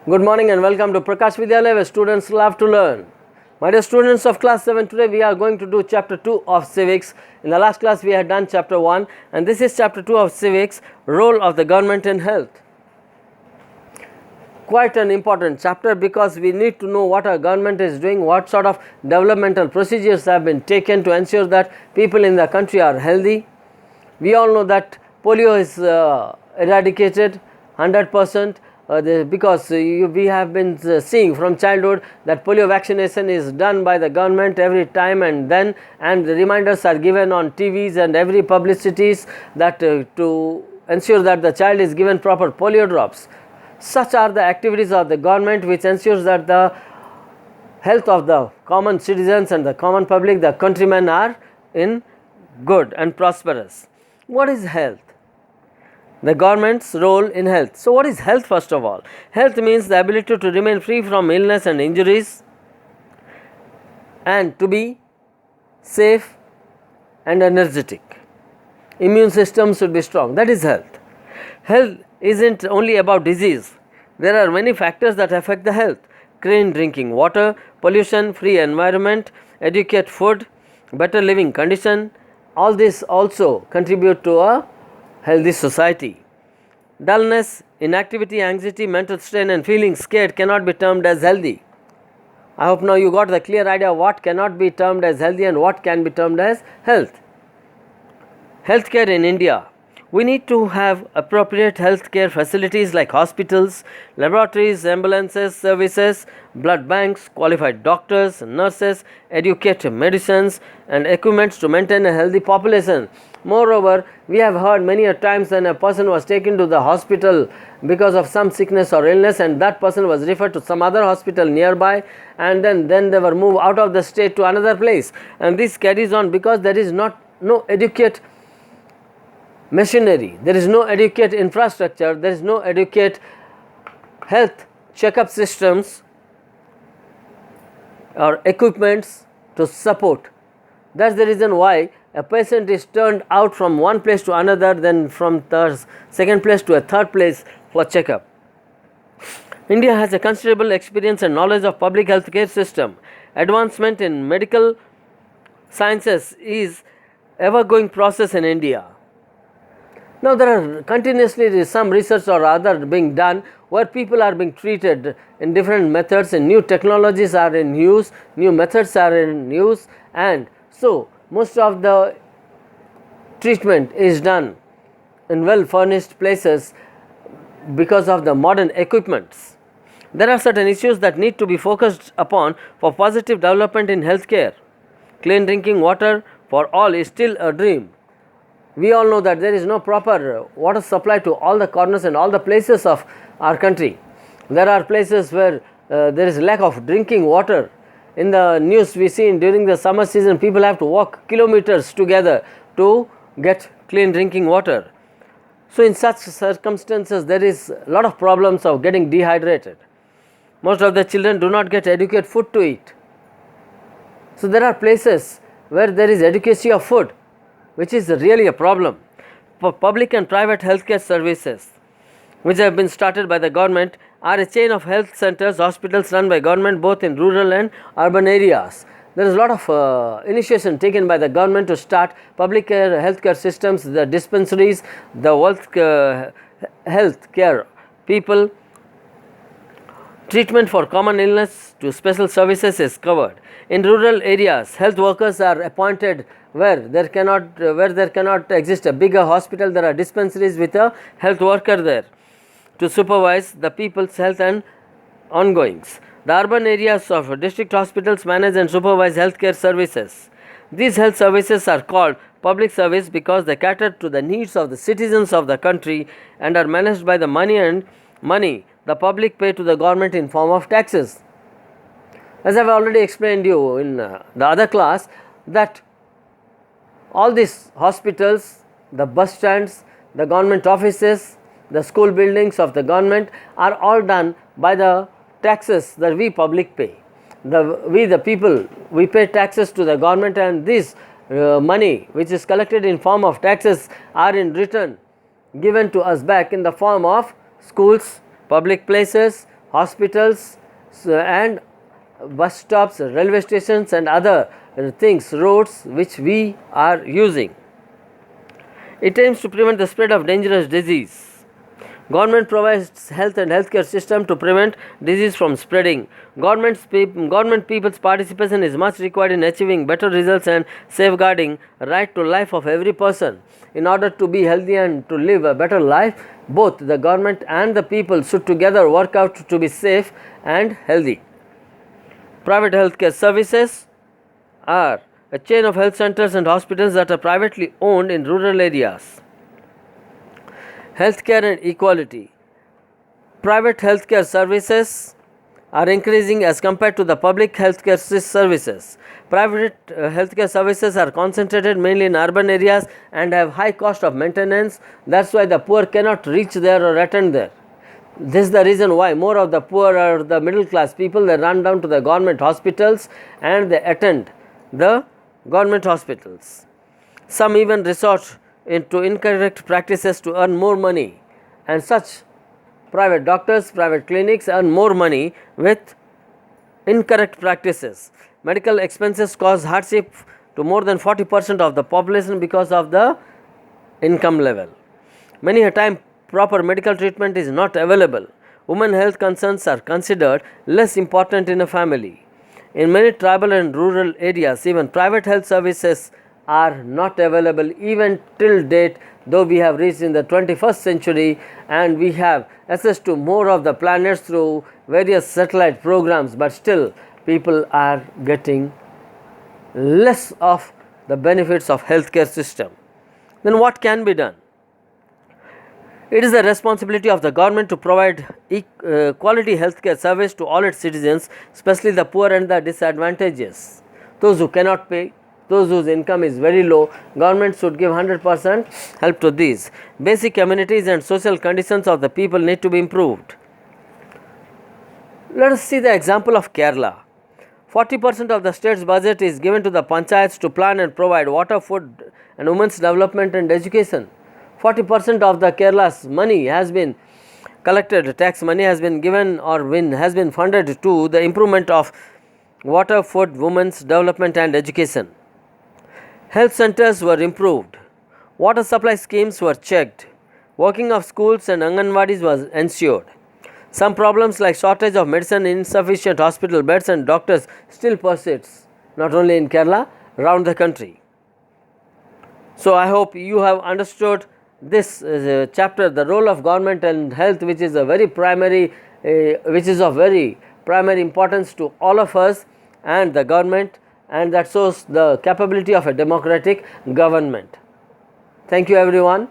Good morning and welcome to Prakash Vidyalaya, where students love to learn. My dear students of class 7, today we are going to do chapter 2 of civics. In the last class we had done chapter 1 and this is chapter 2 of civics, role of the government in health. Quite an important chapter because we need to know what our government is doing, what sort of developmental procedures have been taken to ensure that people in the country are healthy. We all know that polio is eradicated 100%. Because we have been seeing from childhood that polio vaccination is done by the government every time and then, and the reminders are given on TVs and every publicities that to ensure that the child is given proper polio drops. Such are the activities of the government which ensures that the health of the common citizens and the common public, the countrymen, are in good and prosperous. What is health? The government's role in health. So, what is health first of all? Health means the ability to remain free from illness and injuries and to be safe and energetic. Immune system should be strong. That is health. Health isn't only about disease. There are many factors that affect the health. Clean drinking water, pollution free environment, adequate food, better living condition. All this also contribute to a healthy society. Dullness, inactivity, anxiety, mental strain and feeling scared cannot be termed as healthy. I hope now you got the clear idea of what cannot be termed as healthy and what can be termed as health. Healthcare in India. We need to have appropriate healthcare facilities like hospitals, laboratories, ambulances, services, blood banks, qualified doctors, nurses, adequate medicines and equipment to maintain a healthy population. Moreover, we have heard many a times when a person was taken to the hospital because of some sickness or illness and that person was referred to some other hospital nearby and then they were moved out of the state to another place, and this carries on because there is no adequate machinery, there is no adequate infrastructure, there is no adequate health checkup systems or equipments to support. That is the reason why a patient is turned out from one place to another, then from the second place to a third place for checkup. India has a considerable experience and knowledge of public health care system. Advancement in medical sciences is ever going process in India. Now there are continuously some research or other being done where people are being treated in different methods and new technologies are in use, new methods are in use, and so most of the treatment is done in well furnished places because of the modern equipments. There are certain issues that need to be focused upon for positive development in healthcare. Clean drinking water for all is still a dream. We all know that there is no proper water supply to all the corners and all the places of our country. There are places where there is lack of drinking water. In the news we see during the summer season people have to walk kilometers together to get clean drinking water. So in such circumstances there is a lot of problems of getting dehydrated. Most of the children do not get adequate food to eat. So there are places where there is adequacy of food, which is really a problem. For public and private healthcare services which have been started by the government are a chain of health centers, hospitals run by government both in rural and urban areas. There is a lot of initiation taken by the government to start public healthcare systems, the dispensaries, the health care people. Treatment for common illness to special services is covered. In rural areas, health workers are appointed where there cannot exist a bigger hospital. There are dispensaries with a health worker there to supervise the people's health and ongoings. The urban areas of district hospitals manage and supervise healthcare services. These health services are called public service because they cater to the needs of the citizens of the country and are managed by the money the public pay to the government in form of taxes. As I have already explained you in the other class that all these hospitals, the bus stands, the government offices, the school buildings of the government are all done by the taxes that we public pay. We the people, we pay taxes to the government, and this money which is collected in form of taxes are in return given to us back in the form of schools, public places, hospitals and bus stops, railway stations and other things, roads which we are using. It aims to prevent the spread of dangerous disease. Government provides health and healthcare system to prevent disease from spreading. Government people's participation is much required in achieving better results and safeguarding right to life of every person. In order to be healthy and to live a better life, both the government and the people should together work out to be safe and healthy. Private healthcare services are a chain of health centers and hospitals that are privately owned in rural areas. Healthcare and equality. Private healthcare services are increasing as compared to the public healthcare services. Private healthcare services are concentrated mainly in urban areas and have high cost of maintenance. That's why the poor cannot reach there or attend there. This is the reason why more of the poor or the middle class people, they run down to the government hospitals and they attend the government hospitals. Some even resort into incorrect practices to earn more money, and such private doctors, private clinics earn more money with incorrect practices. Medical expenses cause hardship to more than 40% of the population because of the income level. Many a time proper medical treatment is not available. Women health concerns are considered less important in a family. In many tribal and rural areas, even private health services are not available even till date, though we have reached in the 21st century and we have access to more of the planets through various satellite programs, but still people are getting less of the benefits of healthcare system. Then what can be done? It is the responsibility of the government to provide quality healthcare service to all its citizens, especially the poor and the disadvantageous. Those who cannot pay, those whose income is very low, government should give 100% help to these. Basic amenities and social conditions of the people need to be improved. Let us see the example of Kerala. 40% of the state's budget is given to the panchayats to plan and provide water, food and women's development and education. 40% of the Kerala's money has been collected, tax money has been given or has been funded to the improvement of water, food, women's development and education. Health centers were improved, water supply schemes were checked, working of schools and Anganwadis was ensured. Some problems like shortage of medicine, insufficient hospital beds and doctors still persists, not only in Kerala, around the country. So I hope you have understood this chapter, the role of government and health, which is a very primary, which is of very primary importance to all of us and the government, and that shows the capability of a democratic government. Thank you everyone.